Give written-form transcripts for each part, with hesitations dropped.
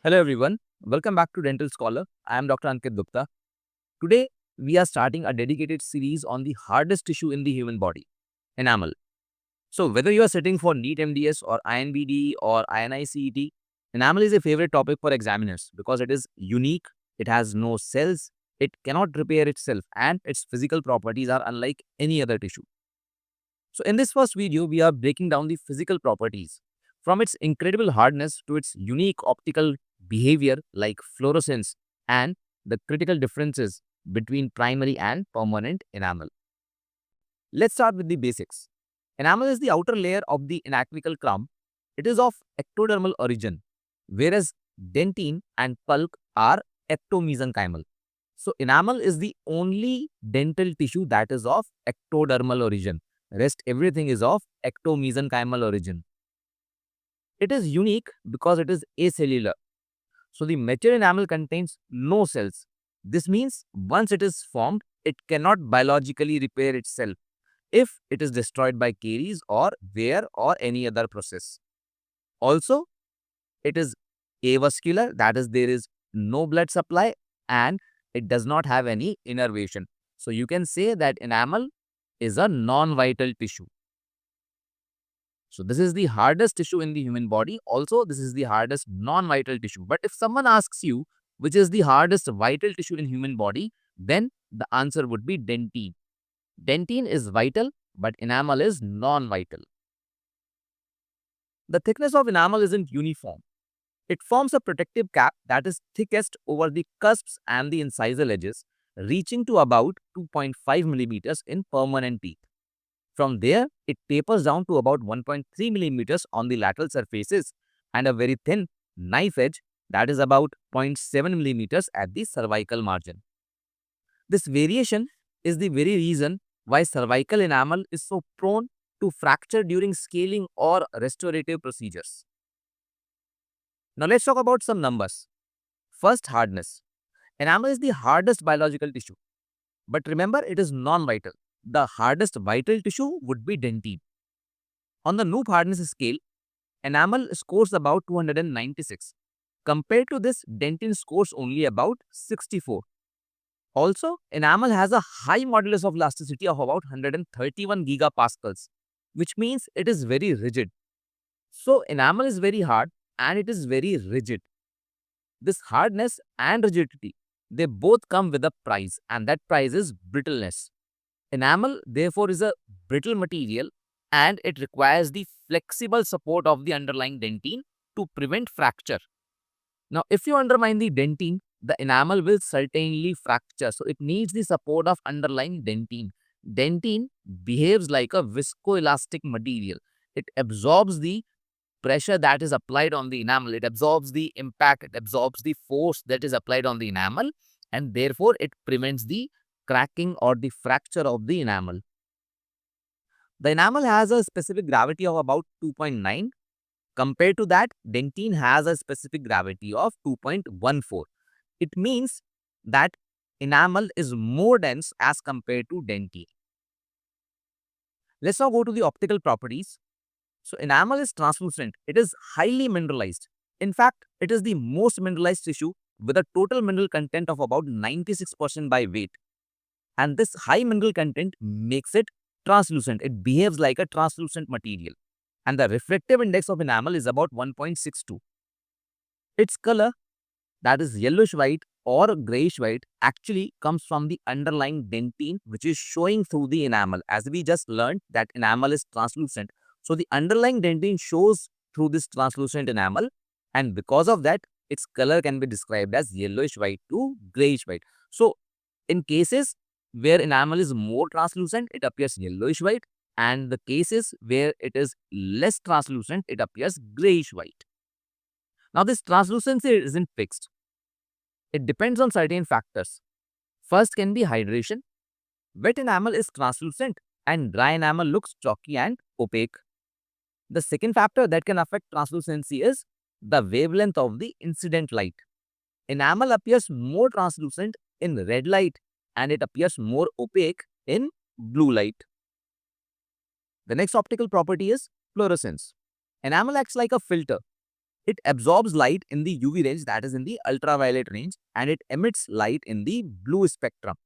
Hello everyone, welcome back to Dental Scholar. I am Dr. Ankit Gupta. Today, we are starting a dedicated series on the hardest tissue in the human body, enamel. So, whether you are sitting for NEET-MDS or INBDE or INICET, enamel is a favorite topic for examiners because it is unique, it has no cells, it cannot repair itself, and its physical properties are unlike any other tissue. So, in this first video, we are breaking down the physical properties from its incredible hardness to its unique optical behavior like fluorescence and the critical differences between primary and permanent enamel. Let's start with the basics. Enamel is the outer layer of the anatomical crown. It is of ectodermal origin, whereas dentine and pulp are ectomesenchymal. So, enamel is the only dental tissue that is of ectodermal origin. Rest everything is of ectomesenchymal origin. It is unique because it is acellular. So, the mature enamel contains no cells. This means once it is formed, it cannot biologically repair itself if it is destroyed by caries or wear or any other process. Also, it is avascular, that is, there is no blood supply and it does not have any innervation. So, you can say that enamel is a non-vital tissue. So, this is the hardest tissue in the human body. Also, this is the hardest non-vital tissue. But if someone asks you which is the hardest vital tissue in human body, then the answer would be dentine. Dentine is vital, but enamel is non-vital. The thickness of enamel isn't uniform. It forms a protective cap that is thickest over the cusps and the incisal edges, reaching to about 2.5 millimeters in permanent teeth. From there, it tapers down to about 1.3 millimeters on the lateral surfaces and a very thin knife edge that is about 0.7 millimeters at the cervical margin. This variation is the very reason why cervical enamel is so prone to fracture during scaling or restorative procedures. Now let's talk about some numbers. First, hardness. Enamel is the hardest biological tissue. But remember, it is non-vital. The hardest vital tissue would be dentine. On the Knoop hardness scale, enamel scores about 296. Compared to this, dentine scores only about 64. Also, enamel has a high modulus of elasticity of about 131 gigapascals, which means it is very rigid. So, enamel is very hard and it is very rigid. This hardness and rigidity, they both come with a price, and that price is brittleness. Enamel, therefore, is a brittle material and it requires the flexible support of the underlying dentine to prevent fracture. Now, if you undermine the dentine, the enamel will certainly fracture. So, it needs the support of underlying dentine. Dentine behaves like a viscoelastic material. It absorbs the pressure that is applied on the enamel. It absorbs the impact, it absorbs the force that is applied on the enamel, and therefore it prevents the cracking or the fracture of the enamel. The enamel has a specific gravity of about 2.9. Compared to that, dentine has a specific gravity of 2.14. It means that enamel is more dense as compared to dentine. Let's now go to the optical properties. So, enamel is translucent. It is highly mineralized. In fact, it is the most mineralized tissue with a total mineral content of about 96% by weight. And this high mineral content makes it translucent. It behaves like a translucent material. And the refractive index of enamel is about 1.62. Its color, that is yellowish white or grayish white, actually comes from the underlying dentine which is showing through the enamel. As we just learned that enamel is translucent. So, the underlying dentine shows through this translucent enamel, and because of that, its color can be described as yellowish white to grayish white. So, in cases where enamel is more translucent, it appears yellowish white, and the cases where it is less translucent, it appears grayish white. Now, this translucency isn't fixed. It depends on certain factors. First can be hydration. Wet enamel is translucent and dry enamel looks chalky and opaque. The second factor that can affect translucency is the wavelength of the incident light. Enamel appears more translucent in red light and it appears more opaque in blue light. The next optical property is fluorescence. Enamel acts like a filter. It absorbs light in the UV range, that is in the ultraviolet range, and it emits light in the blue spectrum.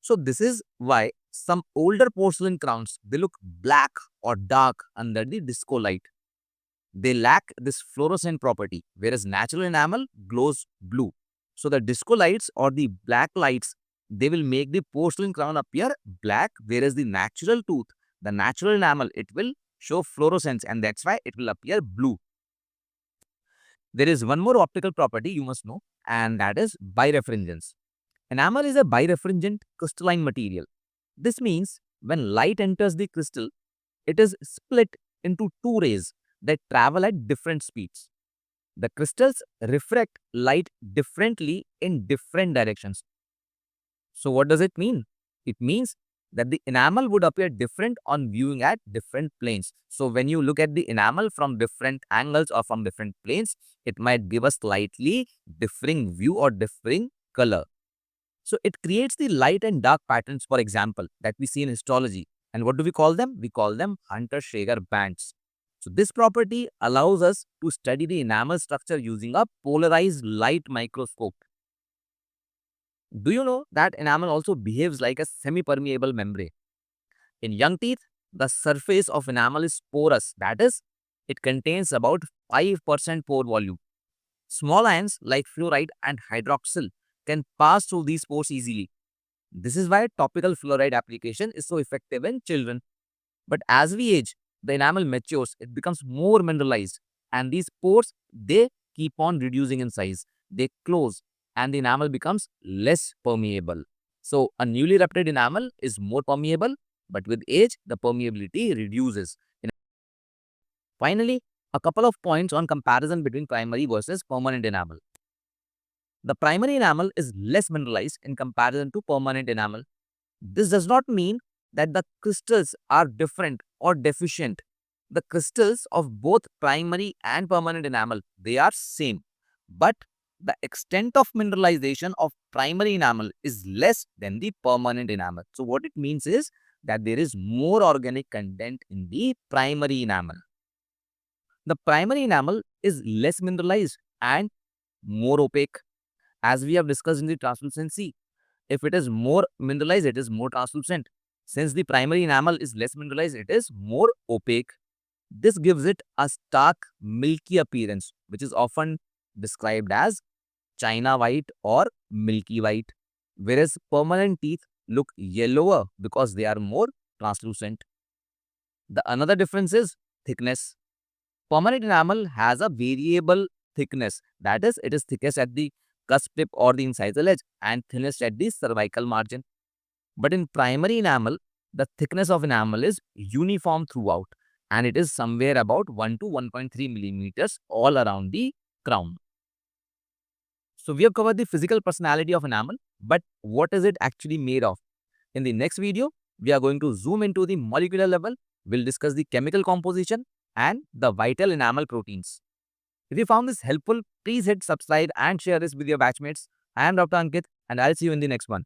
So this is why some older porcelain crowns, they look black or dark under the disco light. They lack this fluorescent property, whereas natural enamel glows blue. So the disco lights or the black lights, they will make the porcelain crown appear black, whereas the natural tooth, the natural enamel, it will show fluorescence, and that's why it will appear blue. There is one more optical property you must know, and that is birefringence. Enamel is a birefringent crystalline material. This means when light enters the crystal, it is split into two rays that travel at different speeds. The crystals refract light differently in different directions. So what does it mean? It means that the enamel would appear different on viewing at different planes. So when you look at the enamel from different angles or from different planes, it might give a slightly differing view or differing color. So it creates the light and dark patterns, for example, that we see in histology. And what do we call them? We call them Hunter-Schager bands. So this property allows us to study the enamel structure using a polarized light microscope. Do you know that enamel also behaves like a semi-permeable membrane? In young teeth, the surface of enamel is porous. That is, it contains about 5% pore volume. Small ions like fluoride and hydroxyl can pass through these pores easily. This is why topical fluoride application is so effective in children. But as we age, the enamel matures, it becomes more mineralized, and these pores, they keep on reducing in size. They close, and the enamel becomes less permeable. So a newly ruptured enamel is more permeable, but with age, the permeability reduces. Finally, a couple of points on comparison between primary versus permanent enamel. The primary enamel is less mineralized in comparison to permanent enamel. This does not mean that the crystals are different or deficient. The crystals of both primary and permanent enamel, they are same. But the extent of mineralization of primary enamel is less than the permanent enamel. So what it means is that there is more organic content in the primary enamel. The primary enamel is less mineralized and more opaque, as we have discussed in the translucency. If it is more mineralized, it is more translucent. Since the primary enamel is less mineralized, it is more opaque. This gives it a stark, milky appearance, which is often described as china white or milky white, whereas permanent teeth look yellower because they are more translucent. The another difference is thickness. Permanent enamel has a variable thickness, that is, it is thickest at the cusp tip or the incisal edge and thinnest at the cervical margin. But in primary enamel, the thickness of enamel is uniform throughout, and it is somewhere about 1 to 1.3 millimeters all around the crown. So we have covered the physical personality of enamel, but what is it actually made of? In the next video, we are going to zoom into the molecular level. We'll discuss the chemical composition and the vital enamel proteins. If you found this helpful, please hit subscribe and share this with your batchmates. I am Dr. Ankit, and I'll see you in the next one.